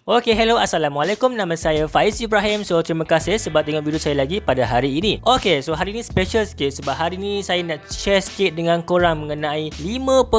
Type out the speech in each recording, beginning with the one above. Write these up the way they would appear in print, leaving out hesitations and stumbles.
Okay, hello, Assalamualaikum. Nama saya Faiz Ibrahim. So, terima kasih sebab tengok video saya lagi pada hari ini. Okay, so hari ini special sikit sebab hari ini saya nak share sikit dengan korang mengenai 5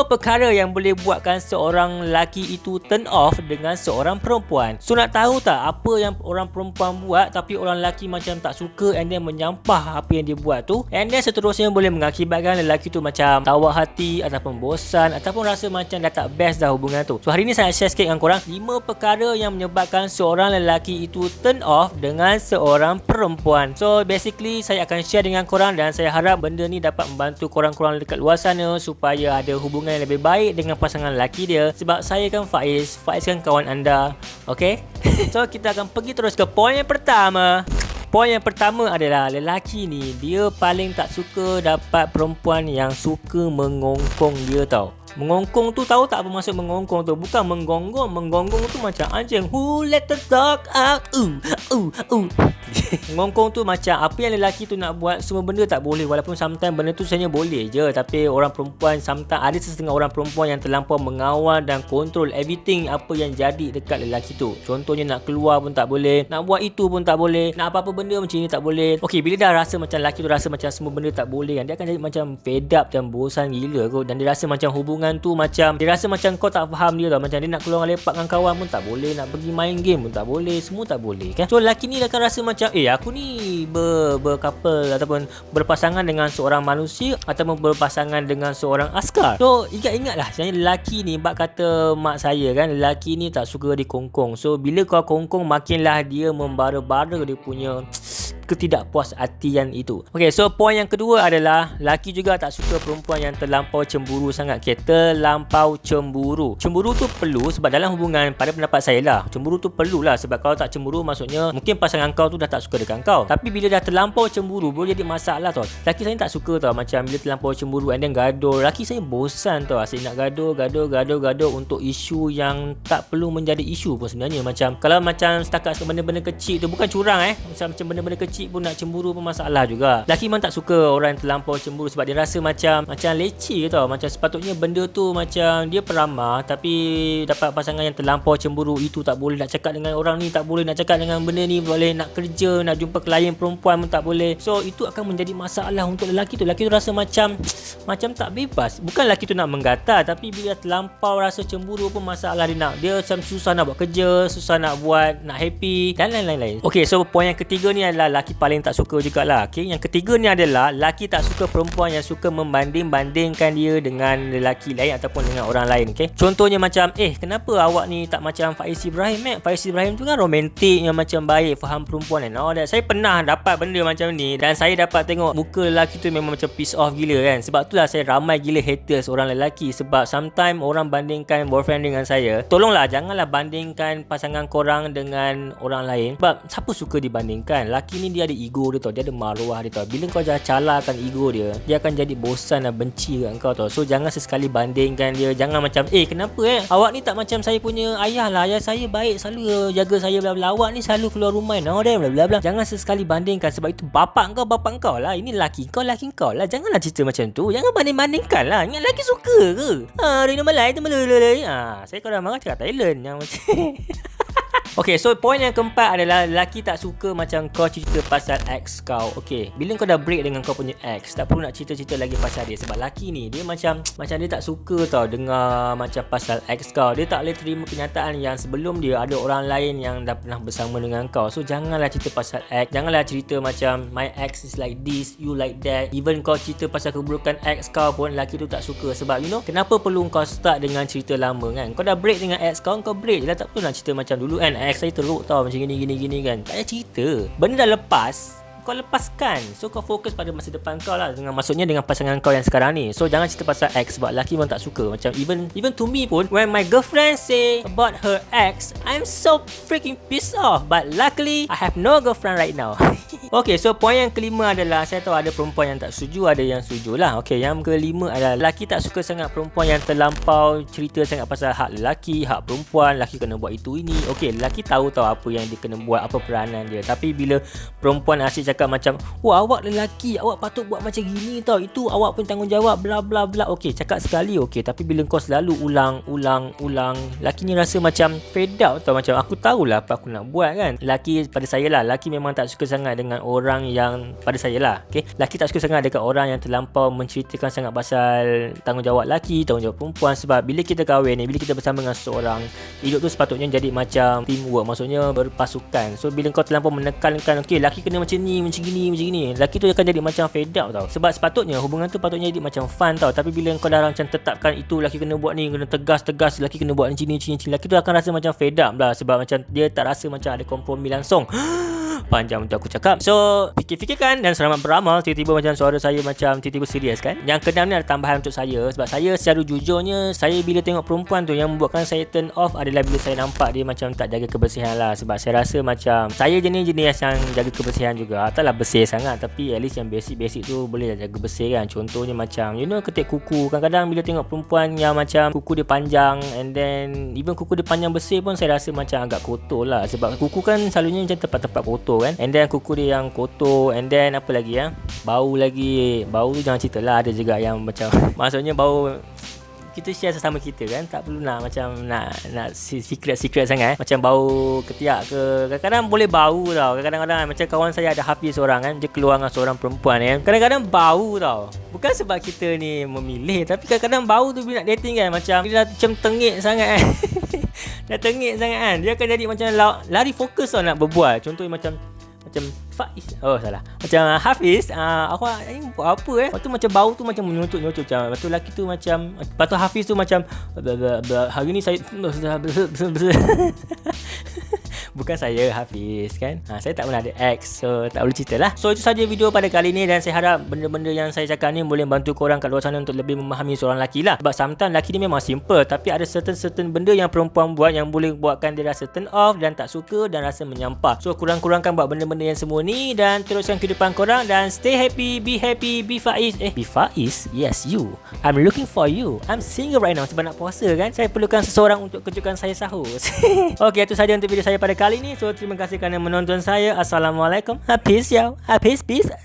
perkara yang boleh buatkan seorang lelaki itu turn off dengan seorang perempuan. So, nak tahu tak apa yang orang perempuan buat tapi orang lelaki macam tak suka and then menyampah apa yang dia buat tu, and then seterusnya boleh mengakibatkan lelaki tu macam tawar hati ataupun bosan ataupun rasa macam dah tak best dah hubungan tu. So, hari ni saya share sikit dengan korang 5 perkara yang menyebabkan seorang lelaki itu turn off dengan seorang perempuan. So, basically saya akan share dengan korang dan saya harap benda ni dapat membantu korang-korang dekat luar sana supaya ada hubungan yang lebih baik dengan pasangan lelaki dia. Sebab saya kan Faiz kan kawan anda. Okay. So, kita akan pergi terus ke poin yang pertama. Poin yang pertama adalah lelaki ni dia paling tak suka dapat perempuan yang suka mengongkong dia tau. Mengongkong tu tahu tak apa maksud mengongkong tu? Bukan menggonggong. Menggonggong tu macam anjing. Who let the dog out? Mengongkong tu macam apa yang lelaki tu nak buat semua benda tak boleh. Walaupun sometimes benda tu sebenarnya boleh je, tapi orang perempuan sometimes ada setengah orang perempuan yang terlampau mengawal dan kontrol everything apa yang jadi dekat lelaki tu. Contohnya nak keluar pun tak boleh, nak buat itu pun tak boleh, nak apa-apa benda macam ni tak boleh. Okey, bila dah rasa macam lelaki tu rasa macam semua benda tak boleh kan, dia akan jadi macam fed up dan bosan gila kot. Dan dia rasa macam hubungan tu macam dia rasa macam kau tak faham dia tau. Macam dia nak keluar lepak dengan kawan pun tak boleh, nak pergi main game pun tak boleh, semua tak boleh kan. So lelaki ni akan rasa macam aku ni bercouple ataupun berpasangan dengan seorang manusia ataupun berpasangan dengan seorang askar. So ingatlah sebenarnya lelaki ni bak kata mak saya kan, lelaki ni tak suka dikongkong. So bila kau kongkong makinlah dia membara-bara dia punya ketidakpuashatian itu. Okay, so poin yang kedua adalah lelaki juga tak suka perempuan yang terlampau cemburu sangat. Okay, terlampau cemburu. Cemburu tu perlu sebab dalam hubungan, pada pendapat saya lah, cemburu tu perlulah sebab kalau tak cemburu maksudnya mungkin pasangan kau tu dah tak suka dengan kau. Tapi bila dah terlampau cemburu boleh jadi masalah tau. Lelaki saya tak suka tau macam bila terlampau cemburu and then gaduh. Lelaki saya bosan tau asyik nak gaduh untuk isu yang tak perlu menjadi isu pun sebenarnya. Macam kalau macam setakat benda-benda kecil tu, bukan curang macam benda-benda kecil pun nak cemburu pun masalah juga. Lelaki memang tak suka orang yang terlampau cemburu sebab dia rasa macam leceh tau. Macam sepatutnya benda tu macam dia peramah, tapi dapat pasangan yang terlampau cemburu. Itu tak boleh nak cakap dengan orang ni, tak boleh nak cakap dengan benda ni, boleh nak kerja, nak jumpa klien perempuan pun tak boleh. So itu akan menjadi masalah untuk lelaki tu. Lelaki tu rasa macam tak bebas. Bukan lelaki tu nak menggatal, tapi bila terlampau rasa cemburu pun masalah. Dia macam susah nak buat kerja, susah nak happy dan lain-lain. Okay, so poin yang ketiga ni adalah lelaki paling tak suka jugalah. Okay, yang ketiga ni adalah lelaki tak suka perempuan yang suka membanding-bandingkan dia dengan lelaki lain ataupun dengan orang lain. Okay, contohnya macam kenapa awak ni tak macam Faiz Ibrahim? Faiz Ibrahim tu kan romantik yang macam baik, faham perempuan and all that. Saya pernah dapat benda macam ni dan saya dapat tengok muka lelaki tu memang macam piss off gila kan. Sebab itulah saya ramai gila haters orang lelaki. Sebab sometimes orang bandingkan boyfriend dengan saya. Tolonglah janganlah bandingkan pasangan korang dengan orang lain. Sebab siapa suka dibandingkan? Lelaki ni dia ada ego dia tau, dia ada maruah dia tau. Bila kau dah calakan ego dia akan jadi bosan dan benci kat kau tau. So jangan sesekali bandingkan dia. Jangan macam kenapa awak ni tak macam saya punya ayah lah. Ayah saya baik, selalu jaga saya bla bla. Awak ni selalu keluar rumah bla bla bla. Jangan sesekali bandingkan sebab itu bapak kau lah. Ini laki kau lah. Janganlah cerita macam tu. Jangan banding-bandingkan lah. Ingat laki suka ke? Rina Malay tu melelelelai. Saya kalau marah cakap Thailand yang macam Okay, so poin yang keempat adalah lelaki tak suka macam kau cerita pasal ex kau. Okay, bila kau dah break dengan kau punya ex, tak perlu nak cerita-cerita lagi pasal dia. Sebab lelaki ni dia macam dia tak suka tau dengar macam pasal ex kau. Dia tak boleh terima kenyataan yang sebelum dia ada orang lain yang dah pernah bersama dengan kau. So janganlah cerita pasal ex. Janganlah cerita macam my ex is like this, you like that. Even kau cerita pasal keburukan ex kau pun lelaki tu tak suka. Sebab kenapa perlu kau start dengan cerita lama kan? Kau dah break dengan ex kau break je lah. Tak perlu nak cerita macam dulu kan, ex saya teruk tau macam gini kan. Tak payah cerita. Benda dah lepas, kau lepaskan. So kau fokus pada masa depan kau lah, maksudnya dengan pasangan kau yang sekarang ni. So jangan cerita pasal ex sebab lelaki pun tak suka. Macam even to me pun, when my girlfriend say about her ex, I'm so freaking pissed off. But luckily I have no girlfriend right now. Okey, so poin yang kelima adalah saya tahu ada perempuan yang tak setuju, ada yang setuju lah. Okey, yang kelima adalah lelaki tak suka sangat perempuan yang terlampau cerita sangat pasal hak lelaki, hak perempuan, lelaki kena buat itu ini. Okey, lelaki tahu apa yang dia kena buat, apa peranan dia. Tapi bila perempuan asyik cakap macam, "Wah, awak lelaki, awak patut buat macam gini tau. Itu awak pun tanggungjawab bla bla bla." Okey, cakap sekali okey, tapi bila kau selalu ulang, lelaki ni rasa macam fed up tau, macam aku tahulah apa aku nak buat kan. Lelaki pada saya lah, lelaki memang tak suka sangat dengan orang yang pada saya lah, okay? Lelaki tak suka sangat dekat orang yang terlampau menceritakan sangat pasal tanggungjawab lelaki, tanggungjawab perempuan. Sebab bila kita kahwin ni, bila kita bersama dengan seseorang, hidup tu sepatutnya jadi macam teamwork, maksudnya berpasukan. So bila kau terlampau menekankan, okay, lelaki kena macam ni, macam gini, lelaki tu akan jadi macam fed up tau. Sebab sepatutnya hubungan tu patutnya jadi macam fun tau. Tapi bila kau dah macam tetapkan itu, lelaki kena buat ni, kena tegas, lelaki kena buat ni, lelaki tu akan rasa macam fed up lah. Sebab macam dia tak rasa macam ada kompromi langsung. Panjang untuk aku cakap. So fikir-fikirkan dan selamat beramal. Tiba-tiba macam suara saya macam tiba-tiba serius kan. Yang keenam ni ada tambahan untuk saya. Sebab saya secara jujurnya, saya bila tengok perempuan tu, yang membuatkan saya turn off adalah bila saya nampak dia macam tak jaga kebersihan lah. Sebab saya rasa macam saya jenis yang jaga kebersihan juga. Taklah bersih sangat, tapi at least yang basic tu boleh jaga bersih kan. Contohnya macam ketik kuku. Kadang-kadang bila tengok perempuan yang macam kuku dia panjang, and then even kuku dia panjang bersih pun saya rasa macam agak kotor lah. Sebab kuku kan selalunya macam tempat-tempat kotor kan, and then kuku dia yang kotor, and then apa lagi bau tu jangan cerita lah. Ada juga yang macam maksudnya bau, kita share sesama kita kan, tak perlu nak macam nak secret sangat macam bau ketiak ke. Kadang-kadang boleh bau tau. Kadang-kadang macam kawan saya ada Hafiz seorang kan, dia keluar dengan seorang perempuan kan, kadang-kadang bau tau. Bukan sebab kita ni memilih, tapi kadang-kadang bau tu bila nak dating kan, macam dia dah macam tengik sangat kan. Dah tengik sangat kan, dia akan jadi macam lari fokus tau nak berbual. Contohnya macam Faiz, macam Hafiz, awak ni buat apa Lepas tu macam bau tu macam menyucut macam. Lepas tu lelaki tu macam, lepas tu Hafiz tu macam, hari ni saya bukan saya Hafiz kan, saya tak pernah ada ex, so tak boleh cerita lah. So itu saja video pada kali ni, dan saya harap benda-benda yang saya cakap ni boleh bantu korang kat luar sana untuk lebih memahami seorang lelaki lah. Sebab sometimes lelaki ni memang simple, tapi ada certain benda yang perempuan buat yang boleh buatkan dia rasa turn off dan tak suka dan rasa menyampah. So kurang-kurangkan buat benda-benda yang semua ni, dan teruskan kehidupan korang, dan stay happy, be Faiz. Be Faiz? Yes, you. I'm looking for you. I'm single right now sebab nak puasa kan. Saya perlukan seseorang untuk kejutkan saya sahur. Okay, itu saja untuk video saya pada kali ni. So terima kasih kerana menonton saya. Assalamualaikum. Peace.